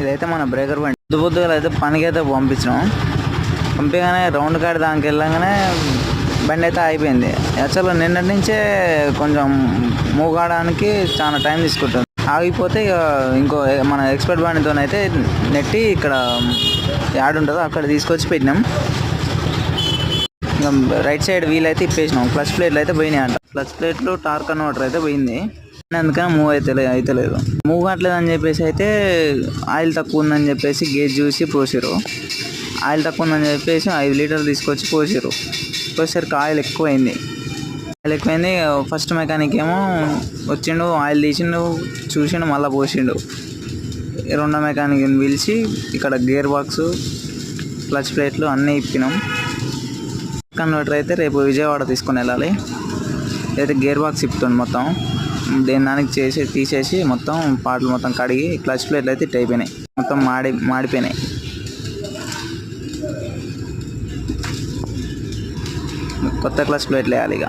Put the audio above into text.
ఇదైతే మన బ్రేకర్ బండి. పొద్దుగా అయితే పనికి అయితే పంపించినాం. పంపించగానే రౌండ్ కాడి దానికి వెళ్ళగానే బండి అయితే అయిపోయింది. యాక్చువల్గా నిన్నటి నుంచే కొంచెం మూవ్ కావడానికి చాలా టైం తీసుకుంటుంది. ఆగిపోతే ఇక ఇంకో మన ఎక్స్పర్ట్ బండితోనైతే నెట్టి ఇక్కడ యాడ్ ఉంటుందో అక్కడ తీసుకొచ్చి పెట్టినాం. ఇంకా రైట్ సైడ్ వీల్ అయితే ఇప్పేసినాం. క్లచ్ ప్లేట్లు అయితే పోయినాయి అంట. క్లచ్ ప్లేట్లు టార్క్ కన్వర్టర్ అయితే పోయింది. అందుకని మూవ్ అయితే లేదు. మూవ్ కావట్లేదు అని చెప్పేసి అయితే ఆయిల్ తక్కువ ఉందని చెప్పేసి గేజ్ చూసి పోసారు. ఆయిల్ తక్కువ ఉందని చెప్పేసి 5 లీటర్లు తీసుకొచ్చి పోసేసరికి ఆయిల్ ఎక్కువైంది. ఫస్ట్ మెకానిక్ ఏమో వచ్చిండు, ఆయిల్ తీసిండు, చూసిండు, మళ్ళీ పోసిండు. రెండో మెకానిక్ని పిలిచి ఇక్కడ గేర్ బాక్స్, క్లచ్ ప్లేట్లు అన్నీ ఇప్పినాం. కన్వర్టర్ అయితే రేపు విజయవాడ తీసుకొని వెళ్ళాలి. అయితే గేర్ బాక్స్ ఇప్పుతుంది మొత్తం. దానికి తీసేసి మొత్తం పాటలు మొత్తం కడిగి క్లచ్ ప్లేట్లు అయితే ఇట్ అయిపోయినాయి. మొత్తం మాడిపోయినాయి. కొత్త క్లచ్ ప్లేట్లు వేయాలి ఇక.